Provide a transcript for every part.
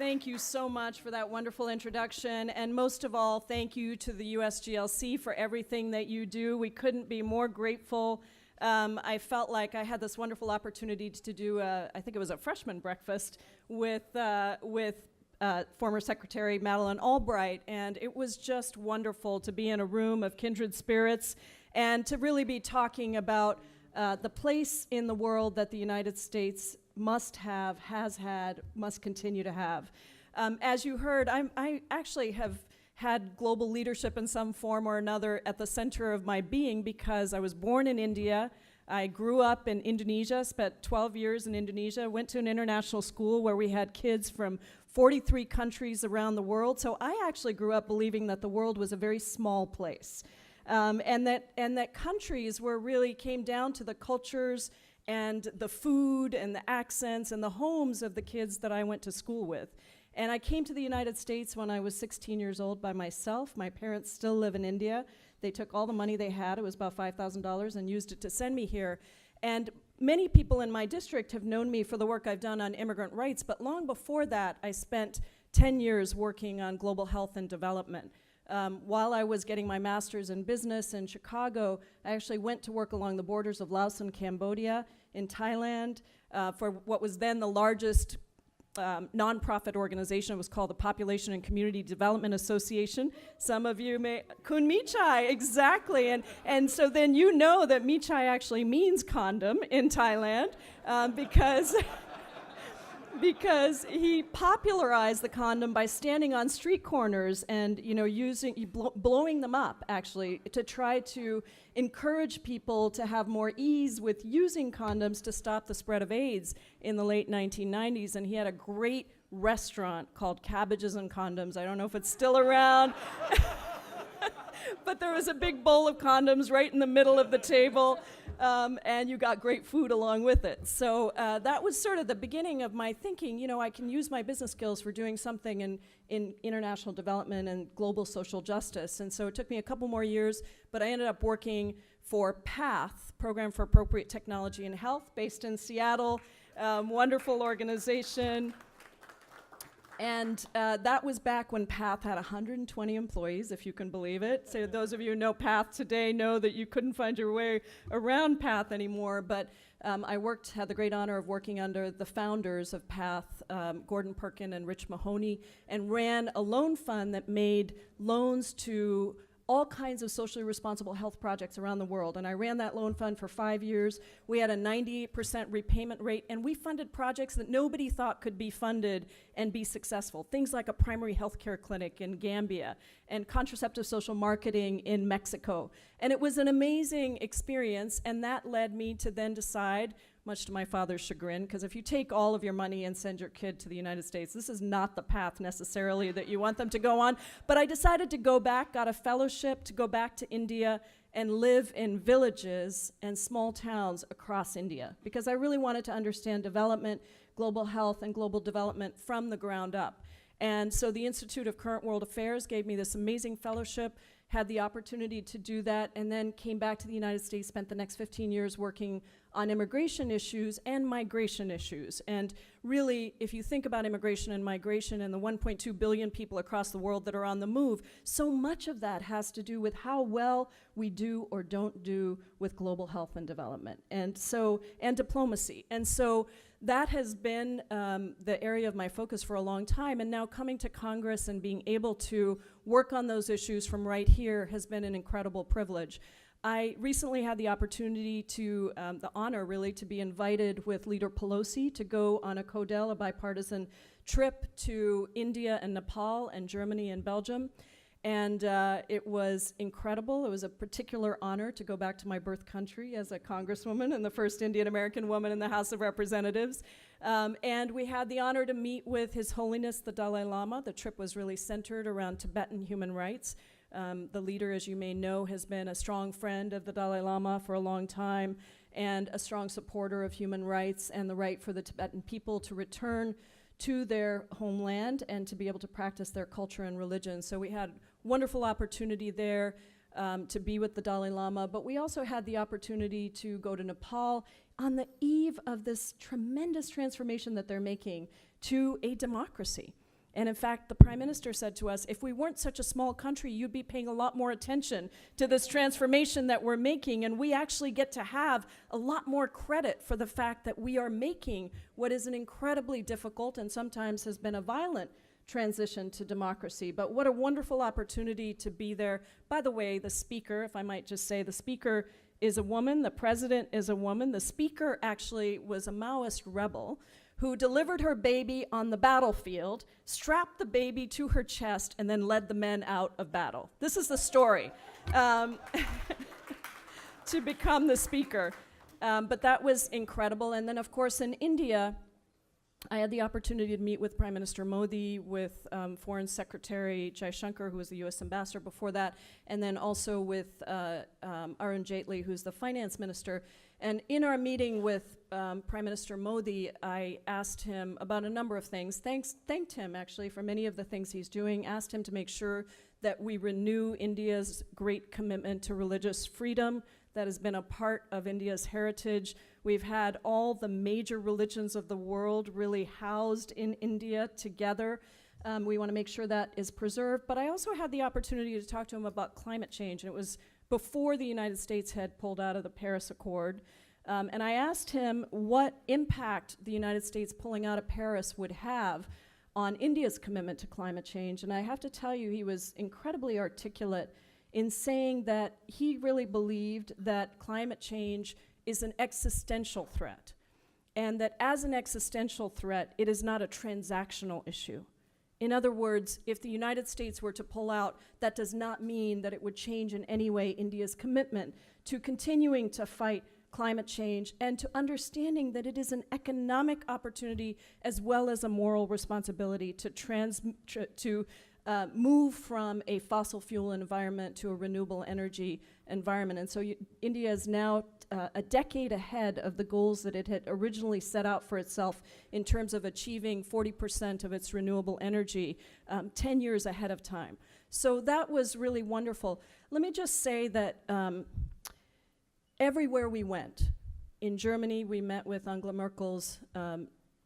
Thank you so much for that wonderful introduction. And most of all, thank you to the USGLC for everything that you do. We couldn't be more grateful. I felt like I had this wonderful opportunity to do, I think it was a freshman breakfast with former Secretary Madeleine Albright, and it was just wonderful to be in a room of kindred spirits and to really be talking about the place in the world that the United States must have, has had, must continue to have. As you heard, I actually have had global leadership in some form or another at the center of my being because I was born in India. I grew up in Indonesia, spent 12 years in Indonesia, went to an international school where we had kids from 43 countries around the world. So I actually grew up believing that the world was a very small place. And that countries were really came down to the cultures and the food and the accents and the homes of the kids that I went to school with. And I came to the United States when I was 16 years old by myself. My parents still live in India. They took all the money they had, it was about $5,000, and used it to send me here. And many people in my district have known me for the work I've done on immigrant rights, but long before that, I spent 10 years working on global health and development. While I was getting my master's in business in Chicago, I actually went to work along the borders of Laos and Cambodia, in Thailand, for what was then the largest nonprofit organization. It was called the Population and Community Development Association. Some of you may, Kun Michai, exactly. And so then you know that Michai actually means condom in Thailand because he popularized the condom by standing on street corners and blowing them up actually to try to encourage people to have more ease with using condoms to stop the spread of AIDS in the late 1990s. And he had a great restaurant called Cabbages and Condoms. I don't know if it's still around. But there was a big bowl of condoms right in the middle of the table, and you got great food along with it. So that was sort of the beginning of my thinking, I can use my business skills for doing something in international development and global social justice. And so it took me a couple more years, but I ended up working for PATH, Program for Appropriate Technology in Health, based in Seattle, wonderful organization. And that was back when PATH had 120 employees, if you can believe it. So those of you who know PATH today know that you couldn't find your way around PATH anymore. But I had the great honor of working under the founders of PATH, Gordon Perkin and Rich Mahoney, and ran a loan fund that made loans to all kinds of socially responsible health projects around the world. And I ran that loan fund for 5 years. We had a 98% repayment rate, and we funded projects that nobody thought could be funded and be successful. Things like a primary health care clinic in Gambia and contraceptive social marketing in Mexico. And it was an amazing experience, and that led me to then decide, much to my father's chagrin, because if you take all of your money and send your kid to the United States, this is not the path necessarily that you want them to go on. But I decided to go back, got a fellowship to go back to India and live in villages and small towns across India, because I really wanted to understand development, global health, and global development from the ground up. And so the Institute of Current World Affairs gave me this amazing fellowship, had the opportunity to do that, and then came back to the United States, spent the next 15 years working on immigration issues and migration issues. And really, if you think about immigration and migration and the 1.2 billion people across the world that are on the move, so much of that has to do with how well we do or don't do with global health and development, and diplomacy. And so that has been the area of my focus for a long time, and now coming to Congress and being able to work on those issues from right here has been an incredible privilege. I recently had the opportunity the honor really, to be invited with Leader Pelosi to go on a CODEL, a bipartisan trip to India and Nepal and Germany and Belgium. And it was incredible. It was a particular honor to go back to my birth country as a congresswoman and the first Indian American woman in the House of Representatives. And we had the honor to meet with His Holiness the Dalai Lama. The trip was really centered around Tibetan human rights. The leader, as you may know, has been a strong friend of the Dalai Lama for a long time and a strong supporter of human rights and the right for the Tibetan people to return to their homeland and to be able to practice their culture and religion. So we had wonderful opportunity there to be with the Dalai Lama, but we also had the opportunity to go to Nepal on the eve of this tremendous transformation that they're making to a democracy. And in fact, the Prime Minister said to us, if we weren't such a small country, you'd be paying a lot more attention to this transformation that we're making, and we actually get to have a lot more credit for the fact that we are making what is an incredibly difficult and sometimes has been a violent transition to democracy. But what a wonderful opportunity to be there. By the way, the speaker, if I might just say, the speaker is a woman, the president is a woman. The speaker actually was a Maoist rebel who delivered her baby on the battlefield, strapped the baby to her chest, and then led the men out of battle. This is the story to become the speaker. But that was incredible. And then, of course, in India, I had the opportunity to meet with Prime Minister Modi, with Foreign Secretary Jaishankar, who was the US ambassador before that, and then also with Arun Jaitley, who's the finance minister. And in our meeting with Prime Minister Modi, I asked him about a number of things. Thanked him, actually, for many of the things he's doing, asked him to make sure that we renew India's great commitment to religious freedom that has been a part of India's heritage. We've had all the major religions of the world really housed in India together. We want to make sure that is preserved. But I also had the opportunity to talk to him about climate change, and it was before the United States had pulled out of the Paris Accord. And I asked him what impact the United States pulling out of Paris would have on India's commitment to climate change. And I have to tell you, he was incredibly articulate in saying that he really believed that climate change is an existential threat, and that as an existential threat, it is not a transactional issue. In other words, if the United States were to pull out, that does not mean that it would change in any way India's commitment to continuing to fight climate change and to understanding that it is an economic opportunity as well as a moral responsibility to move from a fossil fuel environment to a renewable energy environment. And so India is now a decade ahead of the goals that it had originally set out for itself in terms of achieving 40% of its renewable energy, 10 years ahead of time. So that was really wonderful. Let me just say that everywhere we went, in Germany, we met with Angela Merkel's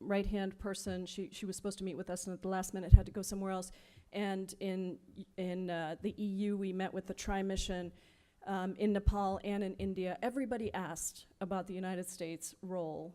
right-hand person. She was supposed to meet with us, and at the last minute had to go somewhere else. And in the EU, we met with the Tri-Mission in Nepal and in India. Everybody asked about the United States' role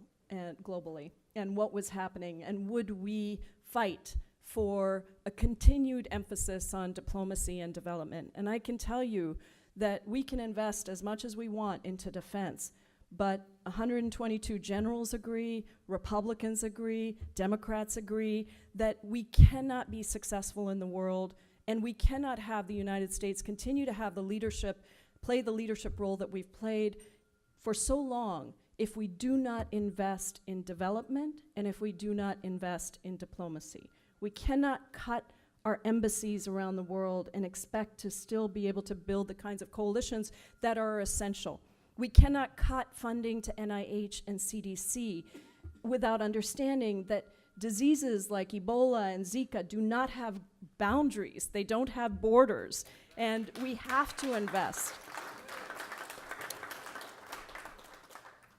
globally and what was happening, and would we fight for a continued emphasis on diplomacy and development. And I can tell you that we can invest as much as we want into defense, but 122 generals agree, Republicans agree, Democrats agree that we cannot be successful in the world, and we cannot have the United States continue to have the leadership, play the leadership role that we've played for so long if we do not invest in development and if we do not invest in diplomacy. We cannot cut our embassies around the world and expect to still be able to build the kinds of coalitions that are essential. We cannot cut funding to NIH and CDC without understanding that diseases like Ebola and Zika do not have boundaries. They don't have borders, and we have to invest.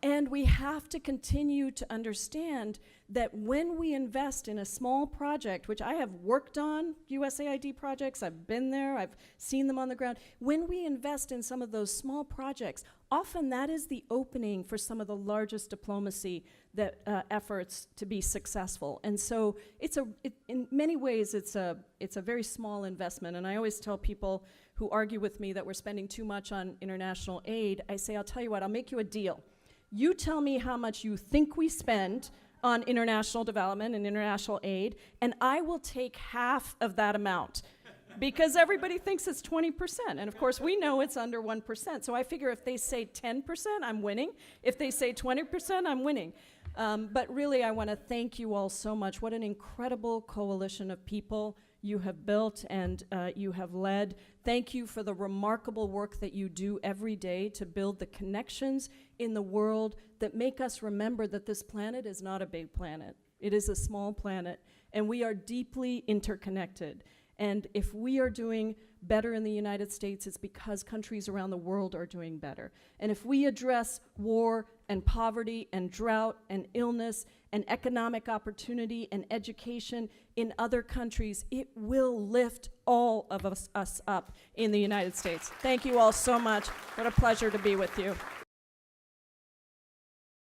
And we have to continue to understand that when we invest in a small project, which I have worked on USAID projects, I've been there, I've seen them on the ground, when we invest in some of those small projects, often that is the opening for some of the largest diplomacy that efforts to be successful. And so in many ways, it's a very small investment. And I always tell people who argue with me that we're spending too much on international aid, I say, I'll tell you what, I'll make you a deal. You tell me how much you think we spend on international development and international aid, and I will take half of that amount. Because everybody thinks it's 20%, and of course we know it's under 1%. So I figure if they say 10%, I'm winning. If they say 20%, I'm winning. But really, I want to thank you all so much. What an incredible coalition of people you have built and you have led. Thank you for the remarkable work that you do every day to build the connections in the world that make us remember that this planet is not a big planet. It is a small planet, and we are deeply interconnected. And if we are doing better in the United States, it's because countries around the world are doing better. And if we address war and poverty and drought and illness and economic opportunity and education in other countries, it will lift all of us up in the United States. Thank you all so much. What a pleasure to be with you.